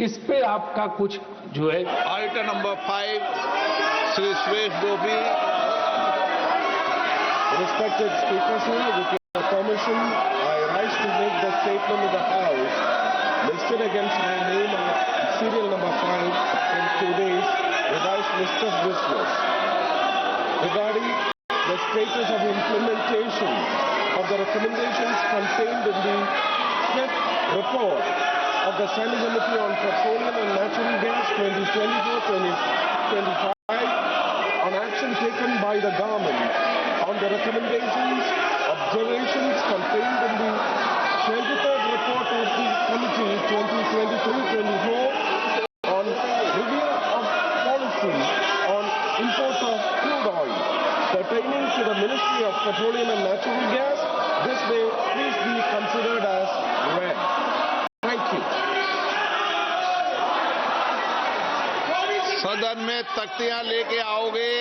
इस पे आपका कुछ जो है। Item number 5 Shri Suresh Gopi. Respected Speaker, sir, with your permission, I rise to make the statement of the House listed against my name on serial number 5 in today's revised list of business regarding the status of implementation of the recommendations contained in the fifth report of the Standing Committee on Petroleum and Natural Gas 2024-2025 on action taken by the government on the recommendations, observations contained in the 23rd report of the Committee 2023-24 on review of policy on import of crude oil pertaining to the Ministry of Petroleum and Natural Gas. This may please be considered as read. Thank you. सदन में तख्तियां लेके आओगे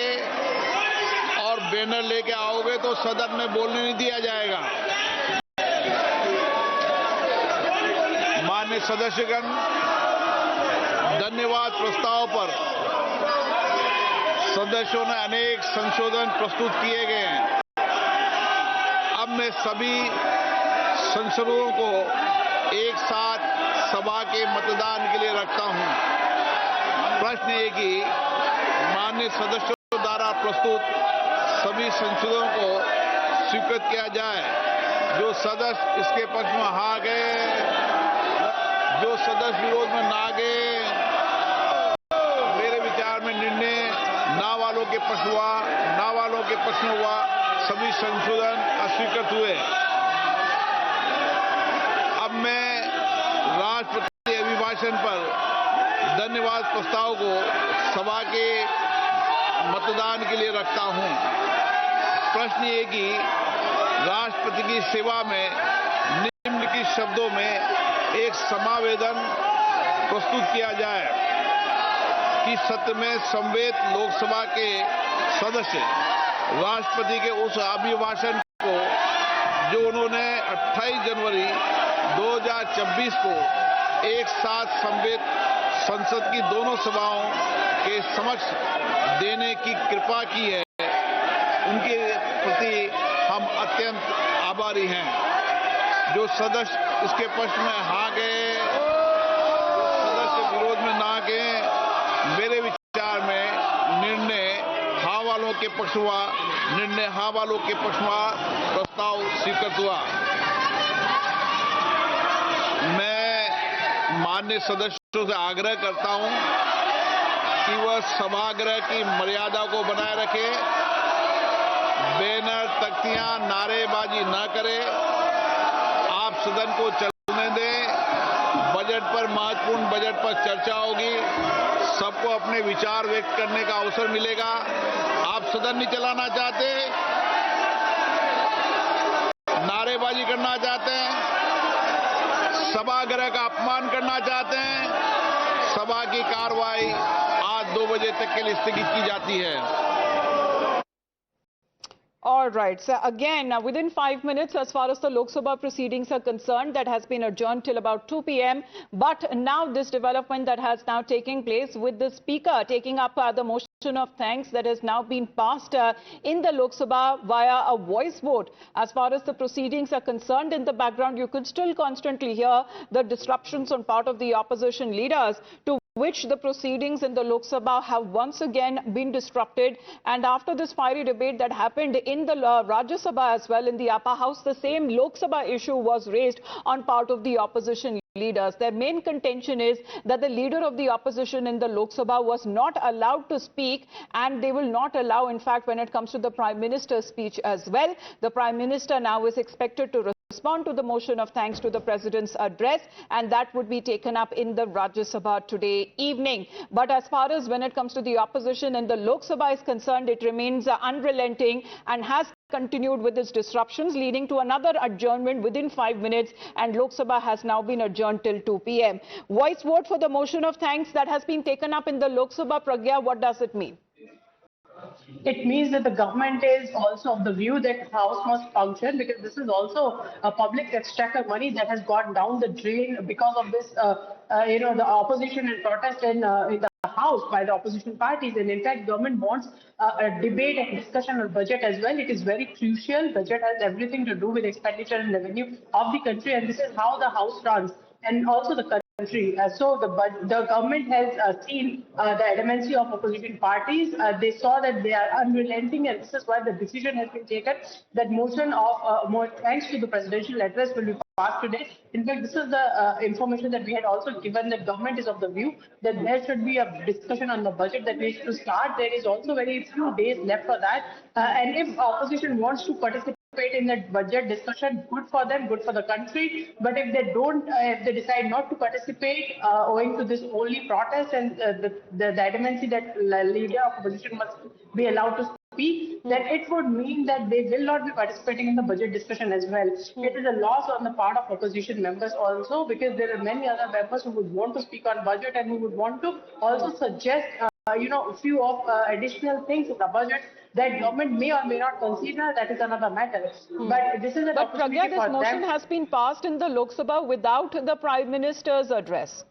और banner लेके आओगे तो सदन में बोलने नहीं दिया जाएगा। माननीय सदस्यगण, धन्यवाद प्रस्ताव पर सदस्यों ने अनेक संशोधन प्रस्तुत किए गए हैं। अब मैं सभी संशोधनों को एक साथ सभा के मतदान के लिए रखता हूं। प्रश्न ये कि माननीय सदस्यों द्वारा प्रस्तुत सभी संशोधनों को स्वीकृत किया जाए। जो सदस्य इसके पक्ष में हाँ गए, जो सदस्य विरोध में ना गए, मेरे विचार में निर्णय ना वालों के पक्ष हुआ, ना वालों के पक्ष में हुआ, सभी संशोधन अस्वीकृत हुए। अब मैं राष्ट्रपति अभिभाषण पर धन्यवाद प्रस्ताव को सभा के मतदान के लिए रखता हूं। प्रश्न ये कि राष्ट्रपति की सेवा में निम्नलिखित शब्दों में एक समावेदन प्रस्तुत किया जाए कि सत्र में समवेत लोकसभा के सदस्य राष्ट्रपति के उस अभिभाषण को जो उन्होंने 28 जनवरी 2024 को एक साथ समवेत संसद की दोनों सभाओं के समक्ष देने की कृपा की है, उनके प्रति हम अत्यंत आभारी हैं। जो सदस्य इसके पक्ष में हाँ गए, सदस्य विरोध में ना गए, मेरे विचार में निर्णय हाँ वालों के पक्ष हुआ, निर्णय हाँ वालों के पक्ष हुआ, प्रस्ताव स्वीकृत हुआ। मैं माननीय सदस्यों से आग्रह करता हूं कि वह सभागृह की मर्यादा को बनाए रखे, बैनर, तख्तियां, नारेबाजी न करे, आप सदन को चलने दें। बजट पर, महत्वपूर्ण बजट पर चर्चा होगी, सबको अपने विचार व्यक्त करने का अवसर मिलेगा। आप सदन नहीं चलाना चाहते, नारेबाजी करना चाहते हैं, सभागृह का अपमान करना चाहते हैं, सभा की कार्रवाई आज 2 बजे तक के लिए स्थगित की जाती है। All right. So again, within 5 minutes, as far as the Lok Sabha proceedings are concerned, that has been adjourned till about 2 p.m. But now this development that has now taken place with the Speaker taking up the motion of thanks that has now been passed in the Lok Sabha via a voice vote. As far as the proceedings are concerned, in the background, you could still constantly hear the disruptions on part of the opposition leaders, to which the proceedings in the Lok Sabha have once again been disrupted. And after this fiery debate that happened in the Rajya Sabha as well, in the upper house, the same Lok Sabha issue was raised on part of the opposition leaders. Their main contention is that the leader of the opposition in the Lok Sabha was not allowed to speak, and they will not allow, in fact, when it comes to the Prime Minister's speech as well. The Prime Minister now is expected to respond to the motion of thanks to the President's address, and that would be taken up in the Rajya Sabha today evening. But as far as when it comes to the opposition in the Lok Sabha is concerned, it remains unrelenting and has continued with its disruptions, leading to another adjournment within 5 minutes, and Lok Sabha has now been adjourned till 2 p.m. Voice vote for the motion of thanks that has been taken up in the Lok Sabha. Pragya, what does it mean? It means that the government is also of the view that House must function, because this is also a public exchequer money that has gone down the drain because of this, the opposition and protest in the House by the opposition parties. And in fact, government wants a debate and discussion on budget as well. It is very crucial. Budget has everything to do with expenditure and revenue of the country, and this is how the House runs, and also the country. So the government has seen the adamancy of opposition parties. They saw that they are unrelenting, and this is why the decision has been taken that motion of more thanks to the presidential address will be passed today. In fact, this is the information that we had also given, that government is of the view that there should be a discussion on the budget that needs to start. There is also very few days left for that, and if opposition wants to participate in that budget discussion, good for them, good for the country. But if they don't, if they decide not to participate owing to this only protest and the adamancy that leader of opposition must be allowed to speak, then it would mean that they will not be participating in the budget discussion as well. It is a loss on the part of opposition members also, because there are many other members who would want to speak on budget and who would want to also suggest a few of additional things in the budget that government may or may not consider. That is another matter. But this is an opportunity Pragya, this for motion them. has been passed in the Lok Sabha without the Prime Minister's address.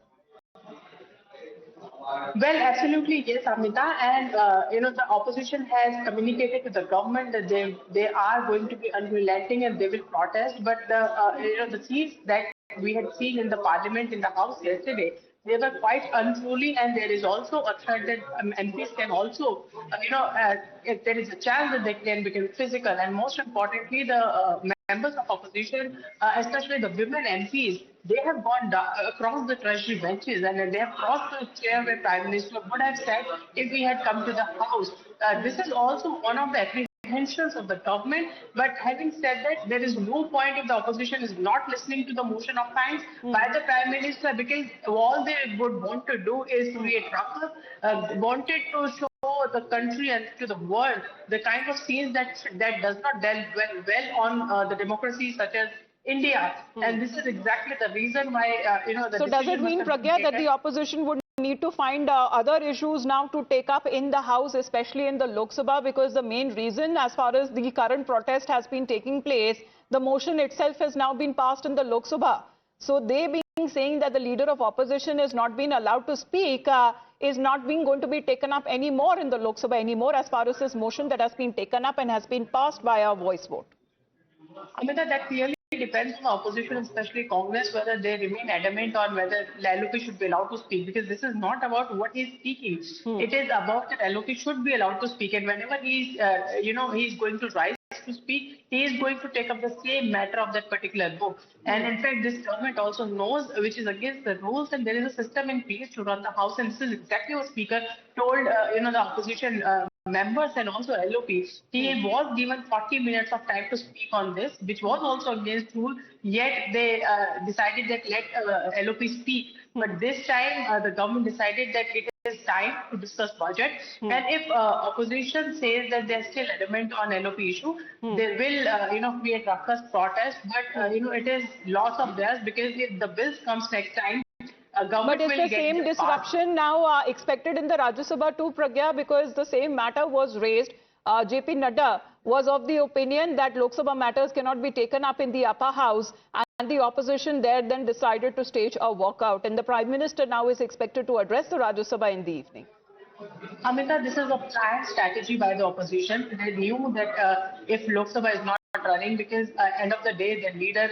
Well, absolutely, yes, Amita. And, the opposition has communicated to the government that they are going to be unrelenting and they will protest. But, the scenes that we had seen in the parliament, in the House yesterday, they were quite unruly, and there is also a threat that MPs can also, if there is a chance that they can become physical. And most importantly, the members of opposition, especially the women MPs, they have gone across the treasury benches, and they have crossed the chair where Prime Minister would have said if we had come to the House. This is also one of the apprehensions of the government. But having said that, there is no point if the opposition is not listening to the motion of thanks by the Prime Minister, because all they would want to do is create ruckus, wanted to show the country and to the world the kind of scenes that does not delve well on the democracy such as India. And this is exactly the reason why, So does it mean, Pragya, that the opposition would need to find other issues now to take up in the House, especially in the Lok Sabha, because the main reason as far as the current protest has been taking place, the motion itself has now been passed in the Lok Sabha. So they being saying that the leader of opposition is not being allowed to speak, is not being going to be taken up anymore in the Lok Sabha anymore, as far as this motion that has been taken up and has been passed by a voice vote. Amita, that clearly depends on the opposition, especially Congress, whether they remain adamant on whether LOP should be allowed to speak, because this is not about what he's speaking. It is about that LOP should be allowed to speak, and whenever he's, he's going to rise to speak, he is going to take up the same matter of that particular book. And in fact, this government also knows which is against the rules, and there is a system in place to run the House, and this is exactly what Speaker told, the opposition members and also LOP. He was given 40 minutes of time to speak on this, which was also against rule, yet they decided that let LOP speak. But this time, the government decided that it is time to discuss budget. And if opposition says that they're still adamant on LOP issue, they will, create ruckus, protest. But, it is loss of theirs, because if the bills comes next time, but is the same disruption now expected in the Rajya Sabha too, Pragya, because the same matter was raised? JP Nadda was of the opinion that Lok Sabha matters cannot be taken up in the upper house, and the opposition there then decided to stage a walkout. And the Prime Minister now is expected to address the Rajya Sabha in the evening. Amita, this is a planned strategy by the opposition. They knew that if Lok Sabha is not running, because end of the day, the leader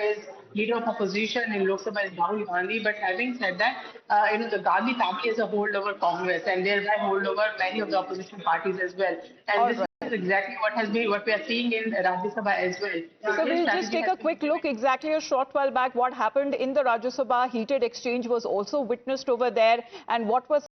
of opposition in Lok Sabha is Rahul Gandhi. But having said that, the Gandhi family is a holdover Congress, and thereby holdover many of the opposition parties as well. And this is exactly what we are seeing in Rajya Sabha as well. So we'll just take a quick look. Exactly a short while back, what happened in the Rajya Sabha heated exchange was also witnessed over there, and what was